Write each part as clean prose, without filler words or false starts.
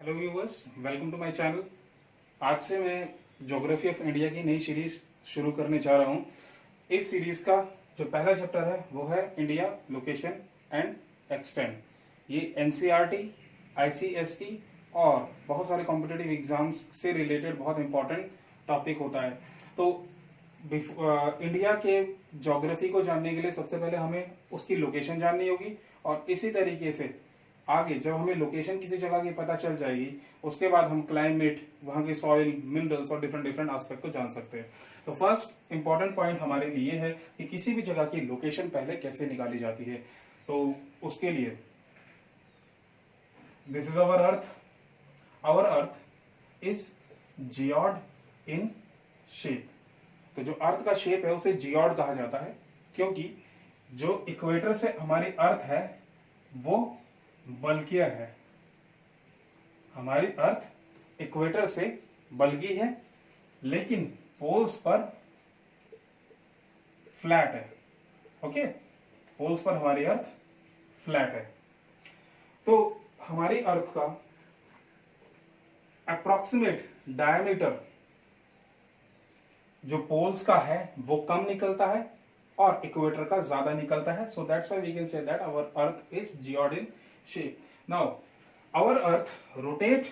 Hello viewers, welcome to my channel. आज से मैं ज्योग्राफी ऑफ इंडिया की नई सीरीज शुरू करने जा रहा हूँ। इस सीरीज का जो पहला चैप्टर है वो है इंडिया लोकेशन एंड एक्सटेंड। ये एनसीईआरटी, आईसीएसई और बहुत सारे कॉम्पिटिटिव एग्जाम्स से रिलेटेड बहुत इंपॉर्टेंट टॉपिक होता है। तो इंडिया के ज्योग्राफी को जानने के लिए सबसे पहले हमें उसकी लोकेशन जाननी होगी, और इसी तरीके से आगे जब हमें लोकेशन किसी जगह की पता चल जाएगी, उसके बाद हम क्लाइमेट, वहां के सॉइल, मिनरल्स और डिफरेंट डिफरेंट एस्पेक्ट को जान सकते हैं। तो फर्स्ट इंपॉर्टेंट पॉइंट हमारे लिए है कि किसी भी जगह की लोकेशन पहले कैसे निकाली जाती है। तो उसके लिए this is our earth. Our earth is geoid in shape. तो जो अर्थ का शेप है उसे जियोड कहा जाता है, क्योंकि जो इक्वेटर से हमारी अर्थ है वो बल्कियर है। हमारी अर्थ इक्वेटर से बल्कि है, लेकिन पोल्स पर फ्लैट है। ओके, पोल्स पर हमारी अर्थ फ्लैट है। तो हमारी अर्थ का अप्रोक्सीमेट डायमीटर जो पोल्स का है वो कम निकलता है और इक्वेटर का ज्यादा निकलता है। So that's why we can say that our earth is geoid in shape. Now, our Earth rotate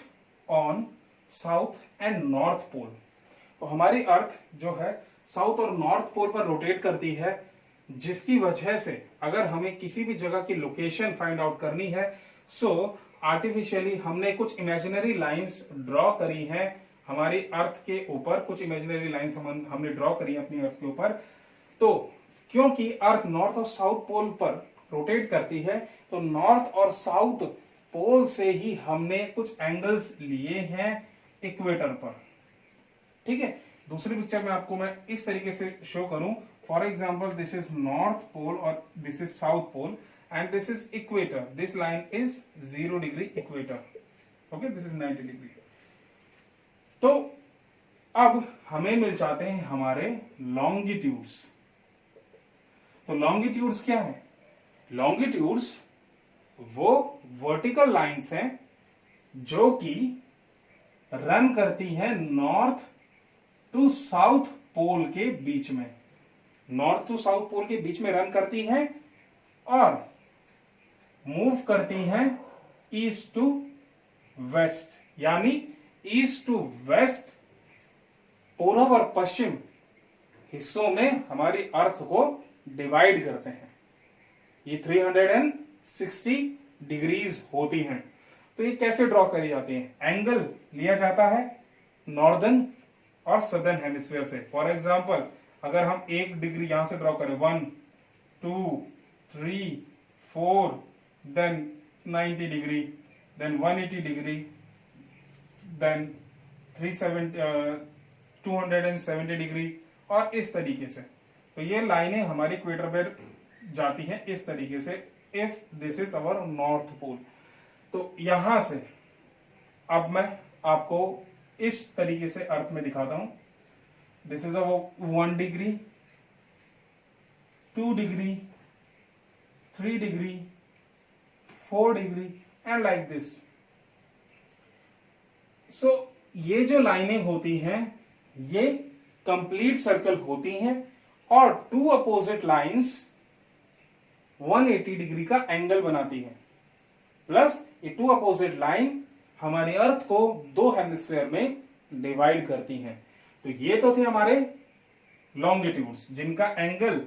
on South and North Pole. तो हमारी अर्थ जो है साउथ और नॉर्थ पोल पर रोटेट करती है, जिसकी वजह से अगर हमें किसी भी जगह की लोकेशन फाइंड आउट करनी है, सो आर्टिफिशियली हमने कुछ इमेजिनरी लाइंस ड्रॉ करी हैं हमारी अर्थ के ऊपर। कुछ इमेजिनरी लाइंस हमने ड्रॉ करी है अपनी अर्थ के ऊपर। तो क्योंकि अर्थ नॉर्थ और साउथ पोल पर रोटेट करती है, तो नॉर्थ और साउथ पोल से ही हमने कुछ एंगल्स लिए हैं इक्वेटर पर। ठीक है, दूसरी पिक्चर में आपको मैं इस तरीके से शो करूं। For example, this is north pole और this is south pole and this is equator. This line is 0 degree equator. Okay, this is 90 degree. तो अब हमें मिल जाते हैं हमारे लॉन्गिट्यूड्स। तो लॉन्गिट्यूड्स क्या है? लॉन्गिट्यूड्स वो वर्टिकल लाइंस हैं जो कि रन करती हैं नॉर्थ टू साउथ पोल के बीच में। नॉर्थ टू साउथ पोल के बीच में रन करती हैं और मूव करती हैं ईस्ट टू वेस्ट, यानी ईस्ट टू वेस्ट पूर्व और पश्चिम हिस्सों में हमारी अर्थ को डिवाइड करते हैं। ये 360 डिग्रीज होती हैं। तो ये कैसे ड्रॉ करी जाती हैं? एंगल लिया जाता है नॉर्दर्न और सदर्न हेमिस्फीयर से। फॉर एग्जांपल, अगर हम 1 डिग्री यहां से ड्रॉ करें, 1 2 3 4, then 90 degree, then 180 degree, then 270 degree, और इस तरीके से। तो ये लाइनें हमारी इक्वेटर पर जाती है इस तरीके से। If this is our north pole, तो यहां से अब मैं आपको इस तरीके से अर्थ में दिखाता हूं। This is our 1 degree, 2 degree, 3 degree, 4 degree and like this. So ये जो लाइनें होती हैं ये कंप्लीट सर्कल होती हैं, और टू अपोजिट लाइंस 180 डिग्री का एंगल बनाती है। प्लस ये टू अपोजिट लाइन हमारी अर्थ को 2 हेमिस्फीयर में डिवाइड करती हैं। तो ये तो थे हमारे लॉन्गिट्यूड्स जिनका एंगल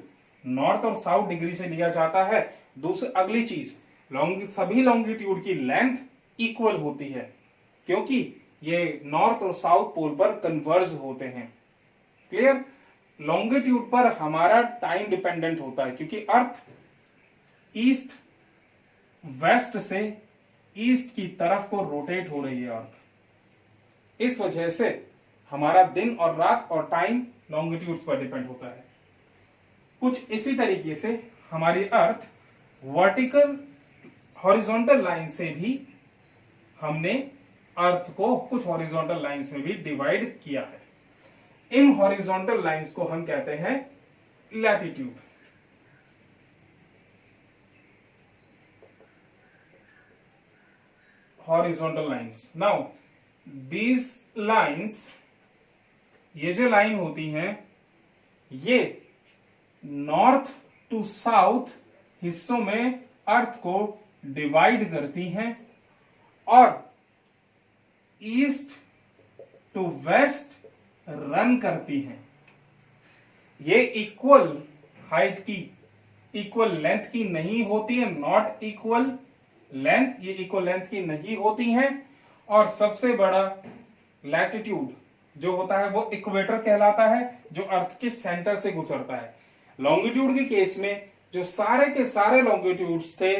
नॉर्थ और साउथ डिग्री से लिया जाता है। दूसरी अगली चीज, सभी लॉन्गिट्यूड की लेंथ इक्वल होती है, क्योंकि ये नॉर्थ और साउथ पोल पर कन्वर्ज होते हैं। क्लियर? लॉन्गिट्यूड पर हमारा टाइम डिपेंडेंट होता है, क्योंकि अर्थ ईस्ट वेस्ट से ईस्ट की तरफ को रोटेट हो रही है अर्थ। इस वजह से हमारा दिन और रात और टाइम लॉन्गिट्यूड्स पर डिपेंड होता है। कुछ इसी तरीके से हमारी अर्थ वर्टिकल हॉरिजॉन्टल लाइन से भी हमने अर्थ को कुछ हॉरिजॉन्टल लाइंस में भी डिवाइड किया है। इन हॉरिजॉन्टल लाइंस को हम कहते हैं latitude. Horizontal lines. Now these lines, ये जो लाइन होती हैं ये नॉर्थ टू साउथ हिस्सों में अर्थ को डिवाइड करती हैं और ईस्ट टू वेस्ट रन करती हैं। ये इक्वल हाइट की, इक्वल लेंथ की नहीं होती है, नॉट इक्वल लेंथ, ये इक्वल लेंथ की नहीं होती हैं। और सबसे बड़ा लैटिट्यूड जो होता है वो इक्वेटर कहलाता है, जो अर्थ के सेंटर से गुजरता है। लॉन्गिट्यूड के केस में जो सारे के सारे लॉन्गिट्यूड्स थे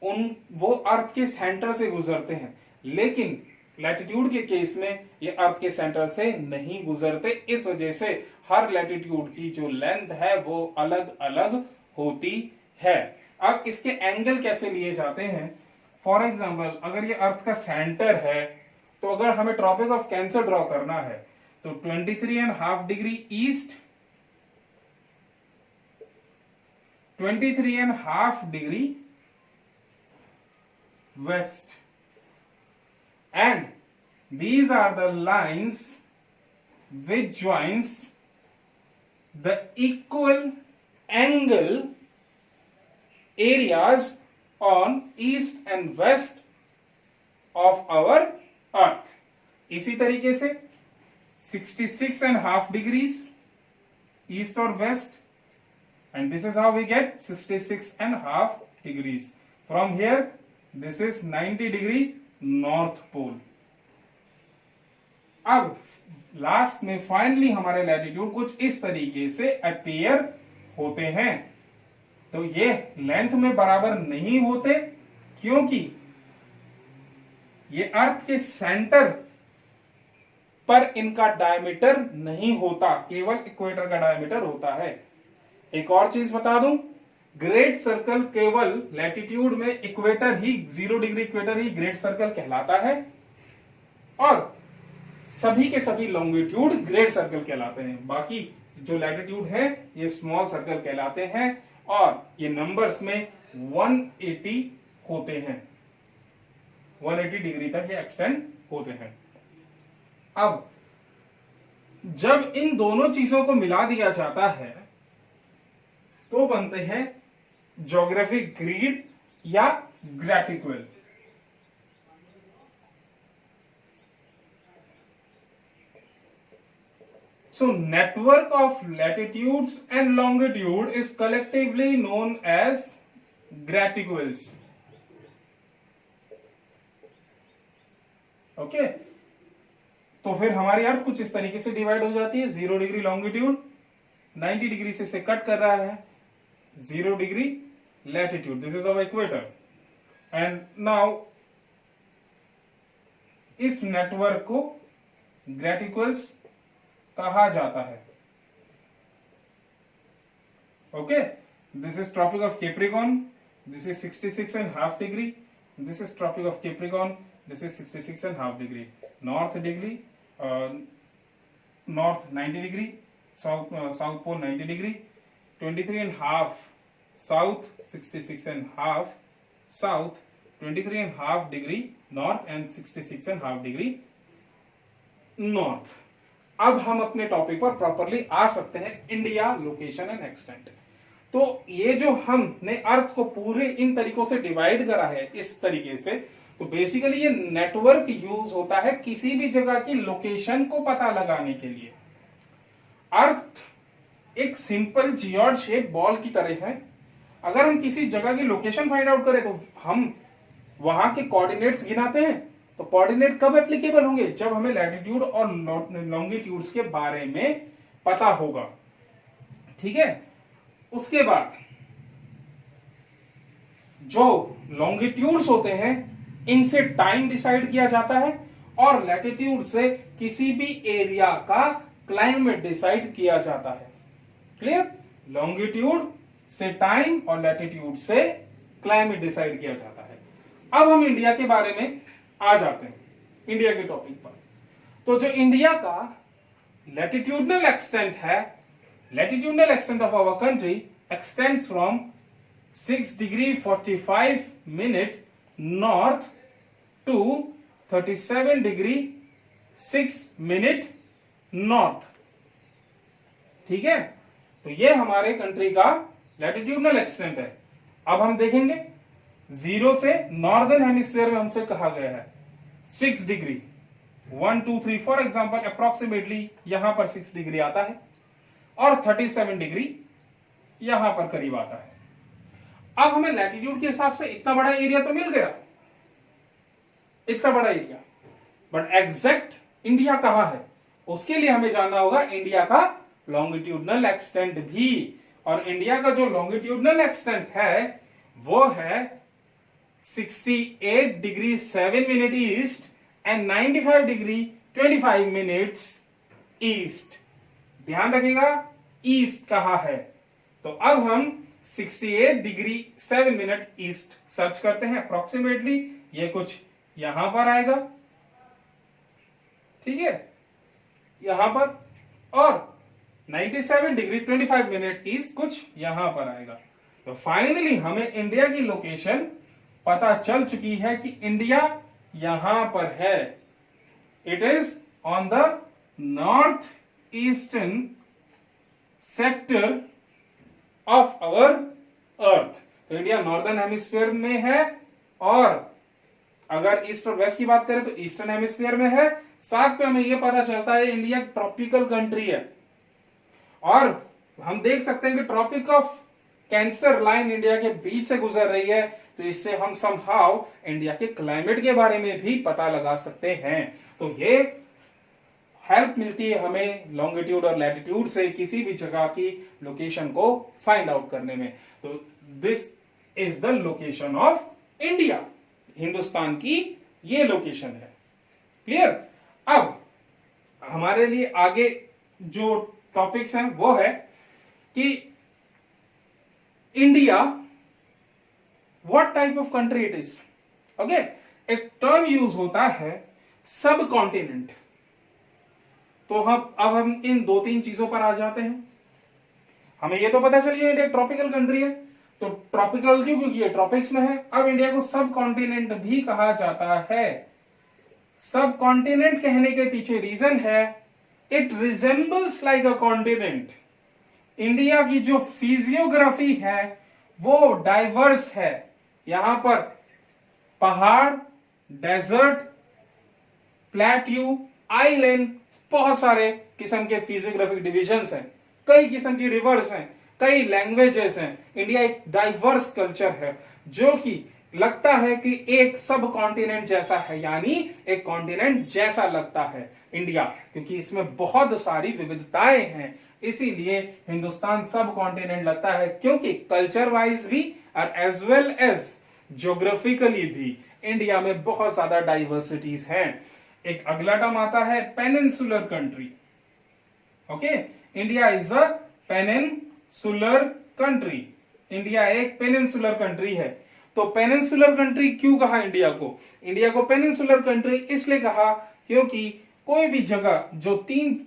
वो अर्थ के सेंटर से गुजरते हैं, लेकिन लैटिट्यूड के केस में ये अर्थ के सेंटर से नहीं गुजरते। इस वजह से हर लैटिट्यूड की जो लेंथ है वो अलग अलग होती है। अब इसके एंगल कैसे लिए जाते हैं? फॉर एग्जाम्पल, अगर ये अर्थ का सेंटर है तो अगर हमें ट्रॉपिक ऑफ कैंसर ड्रॉ करना है तो 23.5 degree east, 23.5 degree west, and these are the lines which joins the equal angle areas on east and west of our earth. इसी तरीके से 66.5 degrees east or west, and this is how we get 66.5 degrees. From here this is 90 degree north pole. अब last में finally हमारे latitude कुछ इस तरीके से अपीयर होते हैं। तो ये लेंथ में बराबर नहीं होते क्योंकि ये अर्थ के सेंटर पर इनका डायमीटर नहीं होता, केवल इक्वेटर का डायमीटर होता है। एक और चीज बता दूं, ग्रेट सर्कल केवल लैटिट्यूड में इक्वेटर ही, 0 डिग्री इक्वेटर ही ग्रेट सर्कल कहलाता है और सभी के सभी लॉन्गिट्यूड ग्रेट सर्कल कहलाते हैं। बाकी जो लैटिट्यूड है ये स्मॉल सर्कल कहलाते हैं और ये नंबर्स में 180 होते हैं, 180 डिग्री तक ये एक्सटेंड होते हैं। अब जब इन दोनों चीजों को मिला दिया जाता है तो बनते हैं ज्योग्राफिक ग्रिड या graticule. So network of latitudes and longitude is collectively known as graticules. Okay, तो फिर हमारी अर्थ कुछ इस तरीके से डिवाइड हो जाती है। 0 डिग्री लॉन्गिट्यूड 90 डिग्री से इसे कट कर रहा है, 0 degree latitude, this is our equator. And now इस नेटवर्क को ग्रेटिक्यूल्स कहा जाता है। Okay, this is tropic of Capricorn, this is 66.5 degree, this is tropic of Capricorn, this is 66.5 degree. North degree, north 90 degree, south pole 90 degree, 23.5 south, 66.5 south, 23.5 degree north and 66.5 degree north. अब हम अपने topic पर properly आ सकते हैं, India, location and extent. तो ये जो हमने अर्थ को पूरे इन तरीकों से डिवाइड करा है इस तरीके से, तो बेसिकली ये नेटवर्क यूज होता है किसी भी जगह की लोकेशन को पता लगाने के लिए। अर्थ एक सिंपल जियोड शेप बॉल की तरह है। अगर हम किसी जगह की लोकेशन फाइंड आउट करें तो हम वहां के कोऑर्डिनेट्स गिनाते हैं। तो कोऑर्डिनेट कब एप्लीकेबल होंगे? जब हमें लैटिट्यूड और लॉन्गिट्यूड्स के बारे में पता होगा। ठीक है, उसके बाद जो लॉन्गिट्यूड्स होते हैं इनसे टाइम डिसाइड किया जाता है और लैटिट्यूड से किसी भी एरिया का क्लाइमेट डिसाइड किया जाता है। क्लियर? लॉन्गिट्यूड से टाइम और लैटिट्यूड से क्लाइमेट डिसाइड किया जाता है। अब हम इंडिया के बारे में आ जाते हैं, इंडिया के टॉपिक पर। तो जो इंडिया का लैटिट्यूडनल एक्सटेंट है, latitudinal extent of our country extends from 6 degree 45 minute north to 37 degree 6 minute north. ठीक है, तो ये हमारे कंट्री का लैटिट्यूडनल एक्सटेंट है। अब हम देखेंगे जीरो से नॉर्दर्न हेमिस्फीयर में हमसे कहा गया है 6 डिग्री 1 2 3 फॉर एग्जांपल अप्रोक्सीमेटली यहां पर 6 डिग्री आता है और 37 डिग्री यहां पर करीब आता है। अब हमें लैटिट्यूड के हिसाब से इतना बड़ा एरिया तो मिल गया, इतना बड़ा एरिया, बट एग्जैक्ट इंडिया कहां है उसके लिए हमें जानना होगा इंडिया का लॉन्गिट्यूडनल एक्सटेंट भी। और इंडिया का जो लॉन्गिट्यूडनल एक्सटेंट है वो है 68 degree 7 minute east and 95 degree 25 minutes east. ध्यान रखिएगा ईस्ट कहां है, तो अब हम 68 डिग्री 7 मिनट ईस्ट सर्च करते हैं अप्रोक्सीमेटली, ये कुछ यहां पर आएगा, ठीक है, यहां पर, और 97 डिग्री 25 मिनट ईस्ट कुछ यहां पर आएगा। तो फाइनली हमें इंडिया की लोकेशन पता चल चुकी है कि इंडिया यहां पर है। It is on the north eastern sector of our earth. तो इंडिया नॉर्दर्न हेमिस्फीयर में है, और अगर ईस्ट और वेस्ट की बात करें तो ईस्टर्न हेमिस्फीयर में है। साथ में हमें यह पता चलता है इंडिया ट्रॉपिकल कंट्री है, और हम देख सकते हैं कि tropic of Cancer line India के बीच से गुजर रही है, तो इससे हम समहाउ इंडिया के क्लाइमेट के बारे में भी पता लगा सकते हैं। तो ये हेल्प मिलती है हमें लॉन्गिट्यूड और लैटिट्यूड से किसी भी जगह की लोकेशन को फाइंड आउट करने में। तो this is the location of India, Hindustan की ये लोकेशन है। क्लियर? अब हमारे लिए आगे जो टॉपिक्स हैं वो है कि India what type of country it is. Okay, एक टर्म यूज होता है सब कॉन्टिनेंट। तो अब हम इन दो तीन चीजों पर आ जाते हैं। हमें ये तो पता चल गया इंडिया ट्रॉपिकल कंट्री है, तो ट्रॉपिकल क्यों? क्योंकि ये ट्रॉपिक्स में है। अब इंडिया को सब कॉन्टिनेंट भी कहा जाता है। सब कॉन्टिनेंट कहने के पीछे रीजन है it resembles like a continent. India की जो फिजियोग्राफी है वो डाइवर्स है। यहां पर पहाड़, डेजर्ट, प्लेट्यू, आइलैंड, बहुत सारे किस्म के फिजियोग्राफिक डिविजन्स हैं, कई किस्म की रिवर्स हैं, कई लैंग्वेजेस हैं। इंडिया एक डाइवर्स कल्चर है जो कि लगता है कि एक सब कॉन्टिनेंट जैसा है, यानी एक कॉन्टिनेंट जैसा लगता है इंडिया, क्योंकि इसमें बहुत सारी विविधताएं हैं। इसीलिए हिंदुस्तान सब कॉन्टिनेंट लगता है, क्योंकि कल्चर वाइज भी और एज वेल एज ज्योग्राफिकली भी इंडिया में बहुत ज्यादा डाइवर्सिटीज हैं। एक अगला टर्म आता है peninsular country. Okay, India is a peninsular country. India एक पेनिनसुलर कंट्री है। तो पेनिनसुलर कंट्री क्यों कहा इंडिया को? इंडिया को पेनिनसुलर कंट्री इसलिए कहा क्योंकि कोई भी जगह जो तीन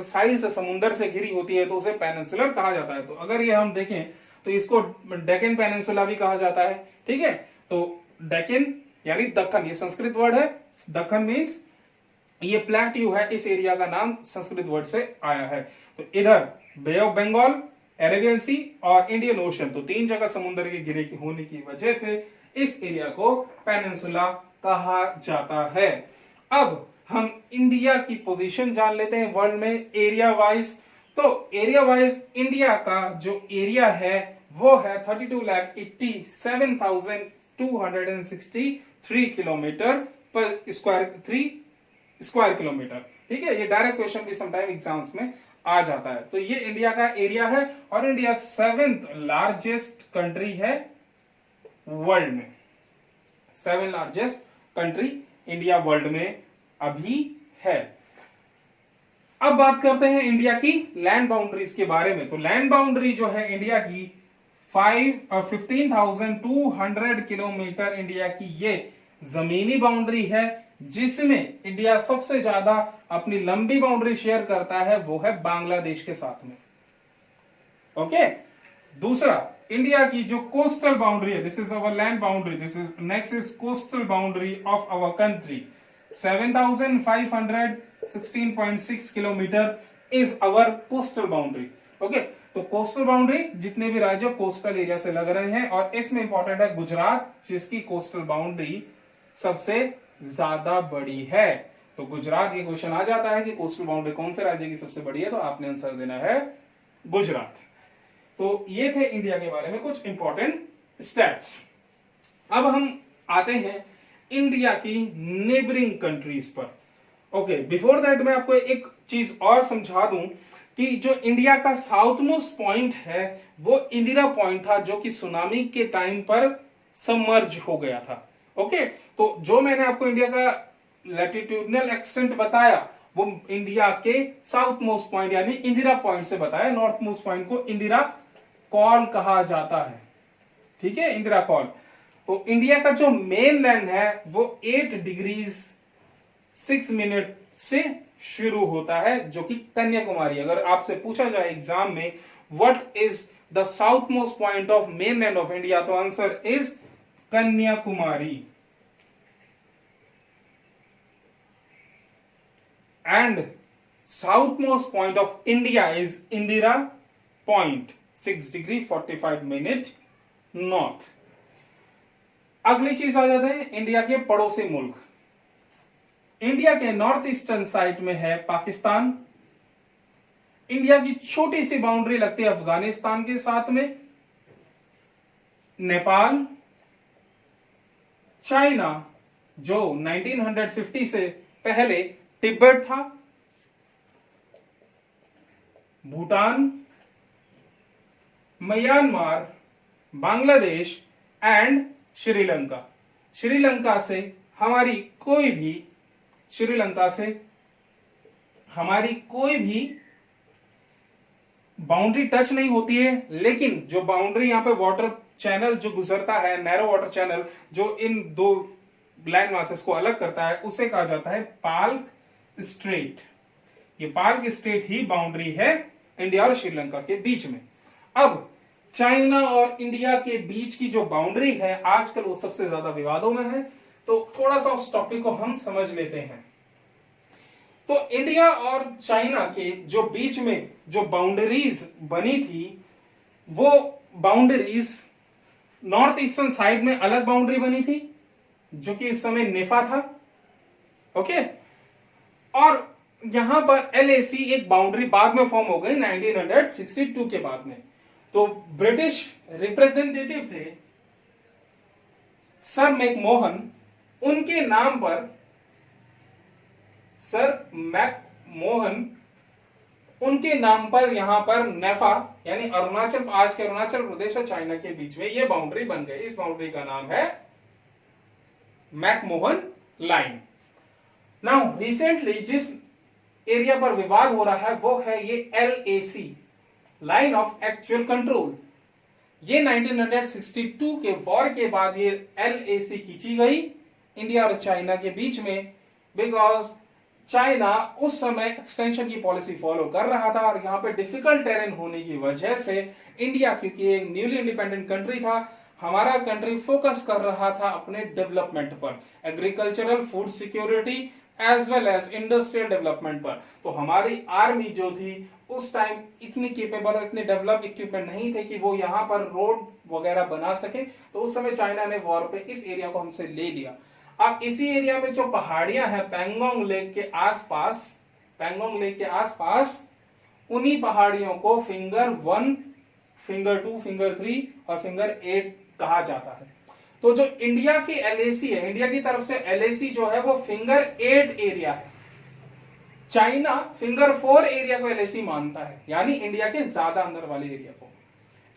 साइड से समुद्र से घिरी होती है तो उसे पेनिनसुलर कहा जाता है। तो अगर ये हम देखें तो इसको डेक्कन पेनिनसुला भी कहा जाता है। ठीक है, तो डेक्कन यानी दक्कन, ये संस्कृत वर्ड है। दक्कन मीन्स ये प्लेट्यू है, इस एरिया का नाम संस्कृत वर्ड से आया है। तो इधर बे ऑफ बंगाल, अरेबियन सी और इंडियन ओशन, तो तीन जगह समुद्र के घिरे होने की वजह से इस एरिया को पेनिनसुला कहा जाता है। अब हम इंडिया की पोजीशन जान लेते हैं वर्ल्ड में एरिया वाइज। तो एरिया वाइज इंडिया का जो एरिया है वो है 32,87,263 किलोमीटर पर स्क्वायर किलोमीटर। ठीक है, ये डायरेक्ट क्वेश्चन भी समटाइम एग्जाम्स में आ जाता है। तो ये इंडिया का एरिया है और इंडिया 7th लार्जेस्ट कंट्री है वर्ल्ड में। 7th largest country India world में अभी है। अब बात करते हैं इंडिया की लैंड बाउंड्रीज के बारे में। तो लैंड बाउंड्री जो है इंडिया की 15,200 किलोमीटर इंडिया की ये जमीनी बाउंड्री है, जिसमें इंडिया सबसे ज्यादा अपनी लंबी बाउंड्री शेयर करता है वो है बांग्लादेश के साथ में। ओके, दूसरा इंडिया की जो कोस्टल बाउंड्री है, this is our land boundary, this is next is coastal boundary of our country, 7516.6 kilometre is our coastal boundary. Okay, तो कोस्टल बाउंड्री जितने भी राज्य कोस्टल एरिया से लग रहे हैं, और इसमें इंपॉर्टेंट है गुजरात, जिसकी कोस्टल बाउंड्री सबसे ज्यादा बड़ी है। तो गुजरात, ये क्वेश्चन आ जाता है कि कोस्टल बाउंड्री कौन से राज्य की सबसे बड़ी है, तो आपने आंसर देना है गुजरात। तो ये थे इंडिया के बारे में कुछ इंपॉर्टेंट स्टैट्स। अब हम आते हैं इंडिया की नेबरिंग कंट्रीज पर। ओके, बिफोर दैट मैं आपको एक चीज और समझा दूं कि जो इंडिया का साउथ मोस्ट पॉइंट है वो इंदिरा पॉइंट था, जो कि सुनामी के टाइम पर सबमर्ज हो गया था। ओके, तो जो मैंने आपको इंडिया का लैटिट्यूडनल एक्सटेंट बताया वो इंडिया के साउथ मोस्ट पॉइंट यानी इंदिरा पॉइंट से बताया। नॉर्थ मोस्ट पॉइंट को इंदिरा कॉल कहा जाता है, ठीक है, इंदिरा कॉल। तो इंडिया का जो मेन लैंड है वो 8 डिग्री 6 मिनट से शुरू होता है, जो कि कन्याकुमारी। अगर आपसे पूछा जाए एग्जाम में what is the south most point of mainland of India, तो answer is Kanyakumari. And south most point of India is Indira point, 6 degree 45 minute north. अगली चीज आ जाते हैं इंडिया के पड़ोसी मुल्क। इंडिया के नॉर्थ ईस्टर्न साइड में है पाकिस्तान। इंडिया की छोटी सी बाउंड्री लगती है अफगानिस्तान के साथ में, नेपाल, चाइना जो 1950 से पहले तिब्बत था, भूटान, म्यांमार, बांग्लादेश एंड श्रीलंका। श्रीलंका से हमारी कोई भी बाउंड्री टच नहीं होती है, लेकिन जो बाउंड्री यहां पे वाटर चैनल जो गुजरता है, नैरो वाटर चैनल जो इन दो लैंड मासेस को अलग करता है, उसे कहा जाता है पाल्क स्ट्रेट। ये पाल्क स्ट्रेट ही बाउंड्री है इंडिया और श्रीलंका के बीच में। अब चाइना और इंडिया के बीच की जो बाउंड्री है आजकल वो सबसे ज्यादा विवादों में है, तो थोड़ा सा उस टॉपिक को हम समझ लेते हैं। तो इंडिया और चाइना के जो बीच में जो बाउंड्रीज बनी थी वो बाउंड्रीज नॉर्थ ईस्टर्न साइड में अलग बाउंड्री बनी थी, जो कि उस समय नेफा था। ओके, और यहां पर LAC एक बाउंड्री बाद में फॉर्म हो गई 1962 के बाद में। तो ब्रिटिश रिप्रेजेंटेटिव थे सर मैकमोहन, उनके नाम पर यहां पर नेफा यानी अरुणाचल, आज के अरुणाचल प्रदेश और चाइना के बीच में ये बाउंड्री बन गई। इस बाउंड्री का नाम है मैकमोहन लाइन। नाउ रिसेंटली जिस एरिया पर विवाद हो रहा है वो है ये LAC, line of actual control. ये 1962 के वॉर के बाद ये LAC खींची गई इंडिया और चाइना के बीच में, बिकॉज चाइना उस समय एक्सटेंशन की पॉलिसी फॉलो कर रहा था, और यहां पे डिफिकल्ट टेरेन होने की वजह से इंडिया, क्योंकि एक न्यूली इंडिपेंडेंट कंट्री था, हमारा कंट्री फोकस कर रहा था अपने डेवलपमेंट पर, agricultural, food security as well as industrial development पर। तो हमारी आर्मी जो थी उस टाइम इतनी केपेबल और इतने डेवलप इक्विपमेंट नहीं थे कि वो यहाँ पर रोड वगैरह बना सके, तो उस समय चाइना ने वॉर पे इस एरिया को हमसे ले लिया। अब इसी एरिया में जो पहाड़ियां हैं पैंगोंग लेक के आसपास, उन्हीं पहाड़ियों को फिंगर 1, फिंगर 2, फिंगर 3 और फिंगर 8 कहा जाता है। तो जो इंडिया की LAC है, इंडिया की तरफ से LAC जो है वो फिंगर 8 एरिया है, चाइना फिंगर 4 एरिया को LAC मानता है, यानी इंडिया के ज्यादा अंदर वाले एरिया को।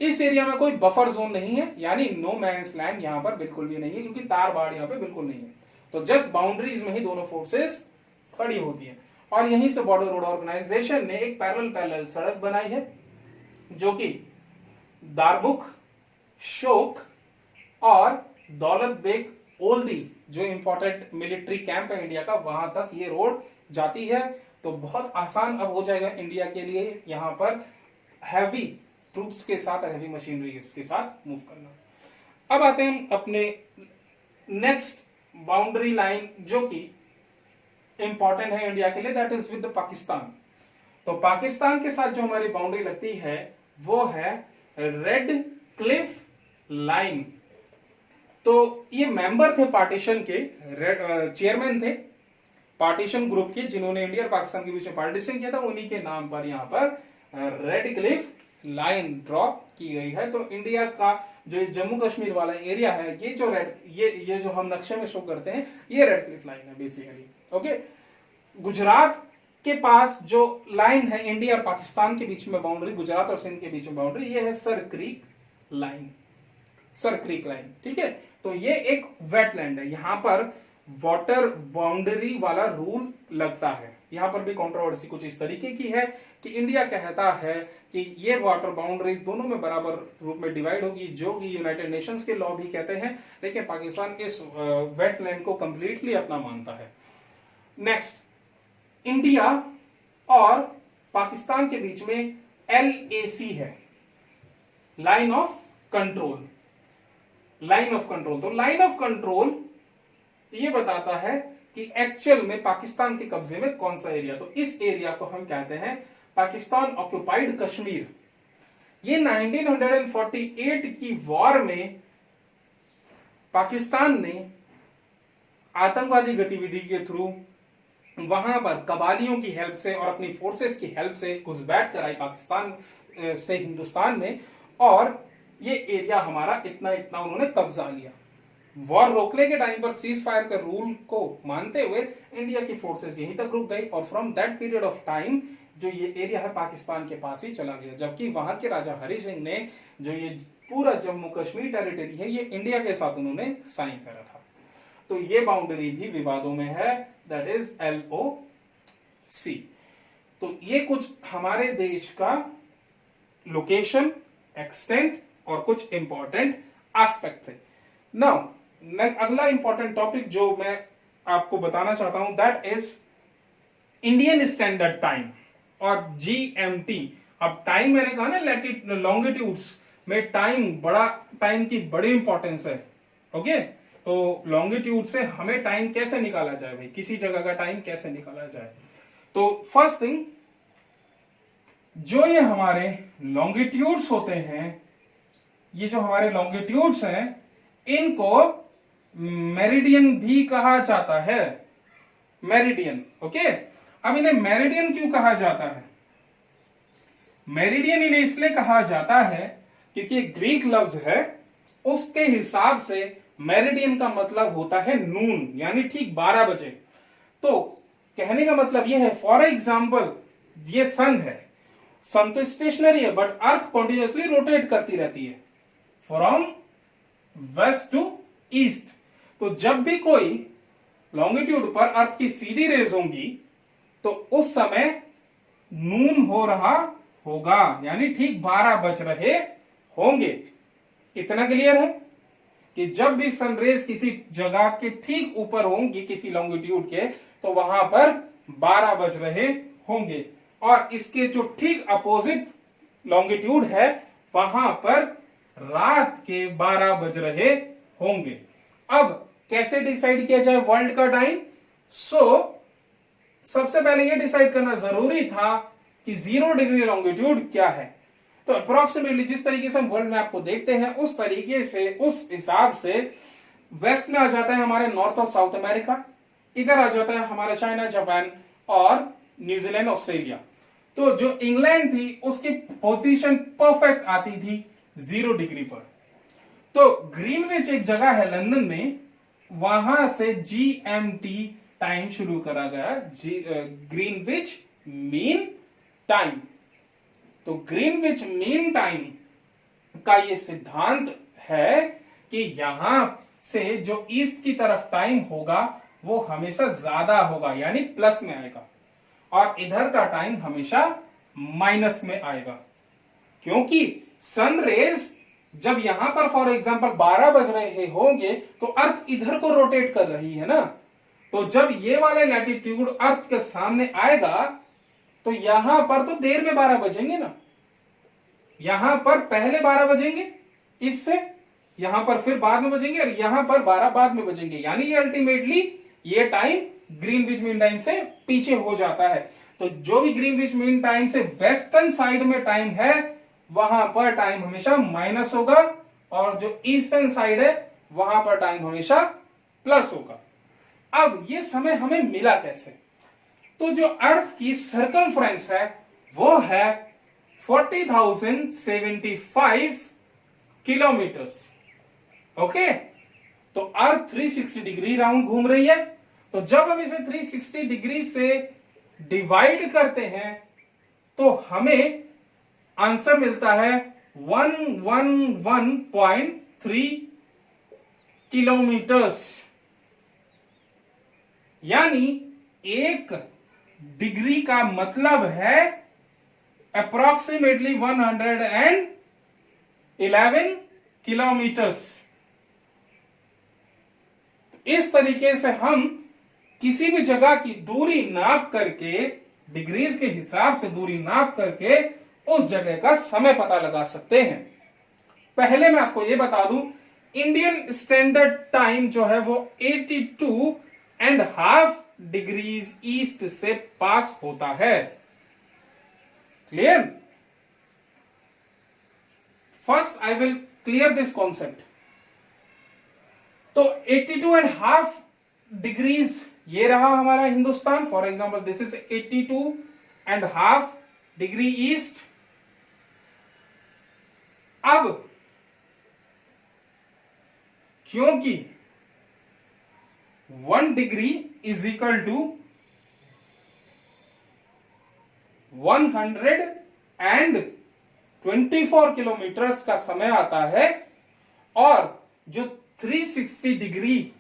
इस एरिया में कोई बफर जोन नहीं है, यानी नो मैंस लैंड यहां पर बिल्कुल भी नहीं है, क्योंकि तार बाड़ यहां पे बिल्कुल नहीं है। तो जस्ट बाउंड्रीज में ही दोनों फोर्सेस खड़ी होती है, और यहीं से बॉर्डर रोड ऑर्गेनाइजेशन ने एक पैरेलल सड़क बनाई है, जो कि दारबुक, शोक और दौलत बेग ओल्दी जो इंपॉर्टेंट मिलिट्री कैंप है इंडिया का, वहां तक ये रोड जाती है। तो बहुत आसान अब हो जाएगा इंडिया के लिए यहाँ पर हैवी ट्रूप्स के साथ और हैवी मशीनरी के साथ मूव करना। अब आते हैं हम अपने नेक्स्ट बाउंड्री लाइन जो कि इंपॉर्टेंट है इंडिया के लिए, दैट इज विद पाकिस्तान। तो पाकिस्तान के साथ जो हमारी बाउंड्री लगती है वो है रेड क्लिफ लाइन। तो ये मेंबर थे पार्टीशन के, चेयरमैन थे पार्टीशन ग्रुप के, जिन्होंने इंडिया और पाकिस्तान के बीच में पार्टीशन किया था, उन्हीं के नाम पर यहां पर रेड क्लिफ लाइन ड्रॉ की गई है। तो इंडिया का जो जम्मू कश्मीर वाला एरिया है, ये जो ये जो हम नक्शे में शो करते हैं, ये रेड क्लिफ लाइन है बेसिकली। ओके, गुजरात के पास जो लाइन है इंडिया और पाकिस्तान के बीच में बाउंड्री, गुजरात और सिंध के बीच में बाउंड्री, ये है sir creek line, sir creek line. ठीक है, तो ये एक वेटलैंड है, यहां पर वाटर बाउंड्री वाला रूल लगता है। यहां पर भी कंट्रोवर्सी कुछ इस तरीके की है कि इंडिया कहता है कि ये वाटर बाउंड्री दोनों में बराबर रूप में डिवाइड होगी, जो कि यूनाइटेड नेशंस के लॉ भी कहते हैं, लेकिन पाकिस्तान इस वेटलैंड को कंप्लीटली अपना मानता है। नेक्स्ट, इंडिया और पाकिस्तान के बीच में LAC है, line of control. Line of control, तो लाइन ऑफ कंट्रोल ये बताता है कि एक्चुअल में पाकिस्तान के कब्जे में कौन सा एरिया, तो इस एरिया को हम कहते हैं पाकिस्तान ऑक्युपाइड कश्मीर। ये 1948 की वॉर में पाकिस्तान ने आतंकवादी गतिविधि के थ्रू वहां पर कबालियों की हेल्प से और अपनी फोर्सेस की हेल्प से घुसपैठ कराई पाकिस्तान से हिंदुस्तान में, और ये एरिया हमारा इतना इतना उन्होंने कब्जा लिया। वॉर रोकने के टाइम पर सीज फायर के रूल को मानते हुए इंडिया की फोर्सेस यहीं तक रुक गई, और from that period of time जो ये एरिया है पाकिस्तान के पास ही चला गया। जबकि वहां के राजा हरि सिंह ने जो ये पूरा जम्मू कश्मीर टेरिटरी है, ये इंडिया के साथ उन्होंने साइन करा था। तो ये बाउंड्री भी विवादों में है, दैट इज LOC। तो ये कुछ हमारे देश का लोकेशन, एक्सटेंट और कुछ इंपॉर्टेंट एस्पेक्ट थे। नाउ अगला इंपॉर्टेंट टॉपिक जो मैं आपको बताना चाहता हूं, that is Indian standard time और GMT। अब टाइम मैंने कहा ना, लॉन्गिट्यूड्स में टाइम, बड़ा टाइम की बड़ी इंपॉर्टेंस है। ओके, तो लॉन्गिट्यूड से हमें टाइम कैसे निकाला जाए भाई, किसी जगह का टाइम कैसे निकाला जाए। तो फर्स्ट थिंग, जो ये हमारे लॉन्गिट्यूड्स होते हैं, ये जो हमारे लॉन्गिट्यूड्स हैं, इनको मेरिडियन भी कहा जाता है, मेरिडियन। ओके, अब इन्हें मेरिडियन क्यों कहा जाता है? मेरिडियन इन्हें इसलिए कहा जाता है क्योंकि ग्रीक लफ्ज है, उसके हिसाब से मेरिडियन का मतलब होता है नून, यानी ठीक 12 बजे। तो कहने का मतलब यह है, फॉर एग्जाम्पल ये सन है, सन तो स्टेशनरी है बट अर्थ कॉन्टिन्यूसली रोटेट करती रहती है फ्रॉम वेस्ट टू ईस्ट। तो जब भी कोई लॉन्गिट्यूड पर अर्थ की सीधी रेज होंगी तो उस समय नून हो रहा होगा, यानी ठीक 12 बज रहे होंगे। इतना क्लियर है कि जब भी सनरेज किसी जगह के ठीक ऊपर होंगी, किसी लॉन्गिट्यूड के, तो वहां पर 12 बज रहे होंगे, और इसके जो ठीक अपोजिट लॉन्गिट्यूड है वहां पर रात के 12 बज रहे होंगे। अब कैसे डिसाइड किया जाए वर्ल्ड का टाइम? सबसे पहले यह डिसाइड करना जरूरी था कि 0 डिग्री लॉन्गिट्यूड क्या है। तो अप्रोक्सीमेटली जिस तरीके से हम वर्ल्ड मैप को देखते हैं, उस तरीके से, उस हिसाब से वेस्ट में आ जाता है हमारे नॉर्थ और साउथ अमेरिका, इधर आ जाता है हमारा चाइना, जापान और न्यूजीलैंड, ऑस्ट्रेलिया। तो जो इंग्लैंड थी उसकी पोजीशन परफेक्ट आती थी 0 डिग्री पर। तो ग्रीनविच एक जगह है लंदन में, वहां से GMT टाइम शुरू करा गया, ग्रीनविच मीन टाइम। तो ग्रीनविच मीन टाइम का ये सिद्धांत है कि यहां से जो ईस्ट की तरफ टाइम होगा वो हमेशा ज्यादा होगा, यानी प्लस में आएगा, और इधर का टाइम हमेशा माइनस में आएगा। क्योंकि सन रेज जब यहां पर फॉर एग्जांपल 12 बज रहे होंगे तो अर्थ इधर को रोटेट कर रही है ना, तो जब ये वाले लैटिट्यूड अर्थ के सामने आएगा तो यहां पर तो देर में 12 बजेंगे ना, यहां पर पहले 12 बजेंगे इससे, यहां पर फिर बाद में बजेंगे और यहां पर 12 बाद में बजेंगे, यानी ये अल्टीमेटली ये टाइम ग्रीनविच मीन टाइम से पीछे हो जाता है। तो जो भी ग्रीनविच मीन टाइम से वेस्टर्न साइड में टाइम है वहां पर टाइम हमेशा माइनस होगा, और जो ईस्टर्न साइड है वहां पर टाइम हमेशा प्लस होगा। अब ये समय हमें मिला कैसे? तो जो अर्थ की सर्कमफ्रेंस है वो है 40,075 किलोमीटर्स। ओके, तो अर्थ 360 डिग्री राउंड घूम रही है। तो जब हम इसे 360 डिग्री से डिवाइड करते हैं तो हमें आंसर मिलता है 111.3 किलोमीटर्स, यानी एक डिग्री का मतलब है अप्रोक्सीमेटली 111 किलोमीटर्स। इस तरीके से हम किसी भी जगह की दूरी नाप करके, डिग्रीज के हिसाब से दूरी नाप करके उस जगह का समय पता लगा सकते हैं। पहले मैं आपको यह बता दूं, इंडियन स्टैंडर्ड टाइम जो है वो 82.5 डिग्रीज ईस्ट से पास होता है। Clear? First I will clear this concept. तो 82.5 डिग्रीज ये रहा हमारा Hindustan. For example this is 82.5 degree east. अब क्योंकि 1 degree is equal to 124 kilometres का समय आता है, और जो 360 डिग्री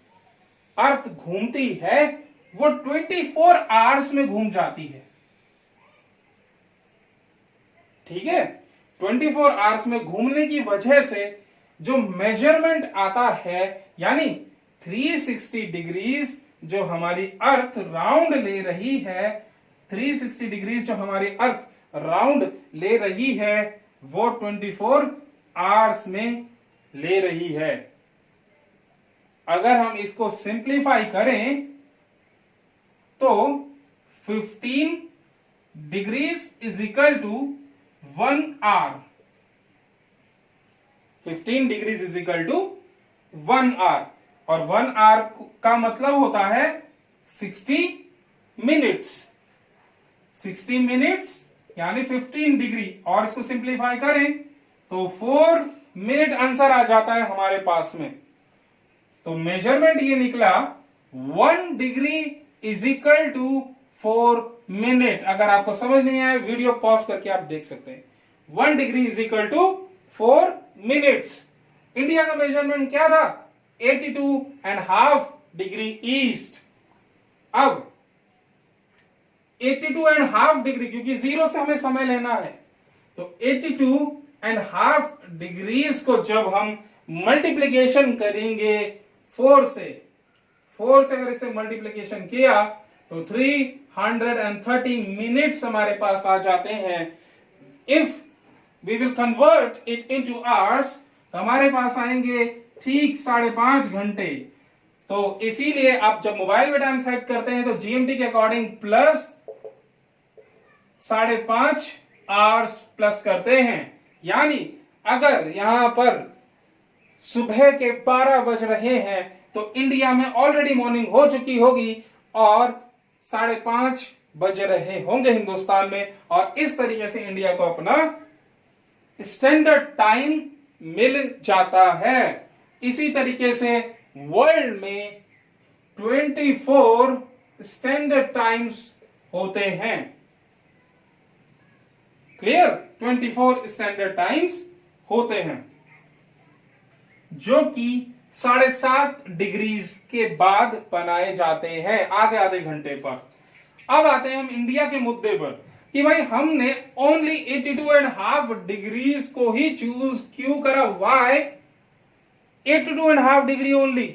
अर्थ घूमती है वो 24 आवर्स में घूम जाती है। ठीक है, 24 आवर्स में घूमने की वजह से जो मेजरमेंट आता है, यानी 360 डिग्रीज जो हमारी अर्थ राउंड ले रही है, 360 डिग्रीज जो हमारी अर्थ राउंड ले रही है वो 24 आवर्स में ले रही है। अगर हम इसको सिंप्लीफाई करें तो 15 degrees is equal to 1 hour. 15 degrees is equal to 1 hour, और 1 आवर का मतलब होता है 60 मिनट्स। 60 मिनट्स यानी 15 डिग्री, और इसको सिंप्लीफाई करें तो 4 मिनट आंसर आ जाता है हमारे पास में। तो मेजरमेंट ये निकला 1 degree is equal to 4 minute. अगर आपको समझ नहीं आया वीडियो पॉज करके आप देख सकते हैं। 1 degree is equal to 4 minutes. India का मेजरमेंट क्या था? 82.5 डिग्री ईस्ट। अब 82.5 डिग्री, क्योंकि 0 से हमें समय लेना है, तो 82.5 डिग्रीज को जब हम मल्टीप्लीकेशन करेंगे 4 से अगर इसे मल्टीप्लीकेशन किया तो 330 मिनट्स हमारे पास आ जाते हैं। If we will convert it into hours तो हमारे पास आएंगे ठीक 5.5 घंटे। तो इसीलिए आप जब मोबाइल में टाइम सेट करते हैं तो जीएमटी के अकॉर्डिंग प्लस 5.5 आवर्स प्लस करते हैं। यानी अगर यहां पर सुबह के 12 बज रहे हैं तो इंडिया में ऑलरेडी मॉर्निंग हो चुकी होगी और 5:30 बज रहे होंगे हिंदुस्तान में, और इस तरीके से इंडिया को अपना स्टैंडर्ड टाइम मिल जाता है। इसी तरीके से वर्ल्ड में 24 स्टैंडर्ड टाइम्स होते हैं। क्लियर? 24 स्टैंडर्ड टाइम्स होते हैं जो कि 7.5 डिग्रीज के बाद बनाए जाते हैं आधे घंटे पर। अब आते हैं हम इंडिया के मुद्दे पर कि भाई हमने ओनली 82.5 डिग्रीज को ही चूज क्यों करा? Why 82.5 degree only?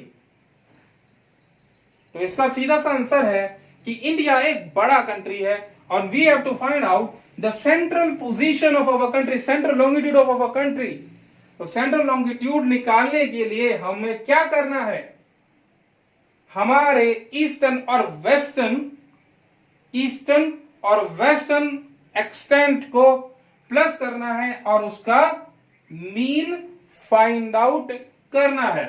तो इसका सीधा सा आंसर है कि इंडिया एक बड़ा कंट्री है और we have to find out the central position of our country, central longitude of our country. तो सेंट्रल लॉन्गिट्यूड निकालने के लिए हमें क्या करना है, हमारे ईस्टर्न और वेस्टर्न एक्सटेंट को प्लस करना है और उसका मीन फाइंड आउट करना है।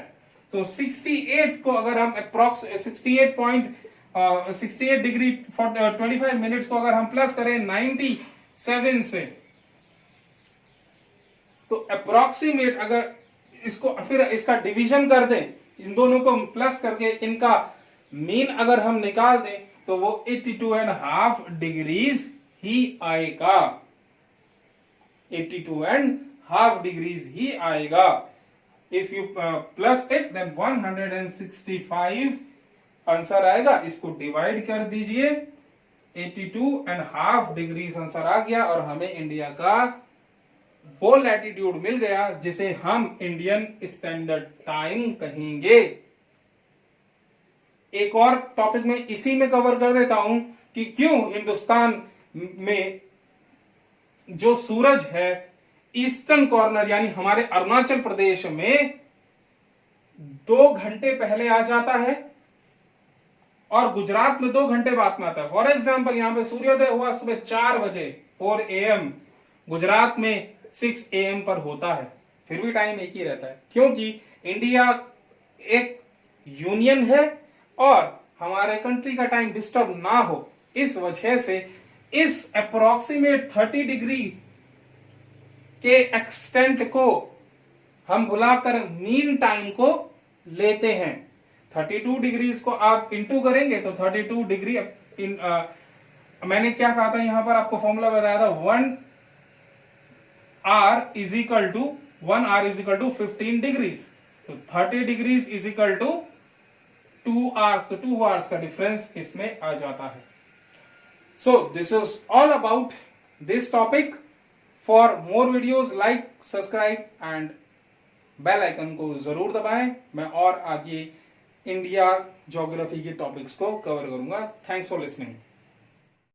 तो 68 को अगर हम अप्रोक्स 68 डिग्री 25 मिनट्स को अगर हम प्लस करें 97 से, तो अप्रोक्सीमेट अगर इसको फिर इसका डिवीजन कर दें, इन दोनों को प्लस करके इनका मीन अगर हम निकाल दें तो वो 82.5 डिग्रीज ही आएगा, 82.5 डिग्रीज ही आएगा। If you plus it then 165 answer आएगा। इसको डिवाइड कर दीजिए, 82.5 डिग्रीज आंसर आ गया और हमें इंडिया का वो लैटिट्यूड मिल गया जिसे हम इंडियन स्टैंडर्ड टाइम कहेंगे। एक और टॉपिक में इसी में कवर कर देता हूं कि क्यों हिंदुस्तान में जो सूरज है ईस्टर्न कॉर्नर यानी हमारे अरुणाचल प्रदेश में 2 घंटे पहले आ जाता है और गुजरात में 2 घंटे बाद में आता है। फॉर एग्जाम्पल यहां पे सूर्योदय हुआ सुबह 4 बजे 4 AM, गुजरात में 6 AM पर होता है, फिर भी टाइम एक ही रहता है क्योंकि इंडिया एक यूनियन है और हमारे कंट्री का टाइम डिस्टर्ब ना हो, इस वजह से इस अप्रोक्सीमेट 30 डिग्री के एक्सटेंट को हम बुलाकर मीन टाइम को लेते हैं। 32 डिग्रीज को आप इंटू करेंगे तो 32 डिग्री मैंने क्या कहा था यहां पर आपको फॉर्मूला बताया था, 1 hour is equal to 15 degrees. तो 30 degrees is equal to 2 hours, तो 2 आवर्स का डिफरेंस इसमें आ जाता है। So this is all about this topic. For more videos like, subscribe and bell icon को जरूर दबाएं। मैं और आगे इंडिया ज्योग्राफी के टॉपिक्स को कवर करूंगा। Thanks for listening.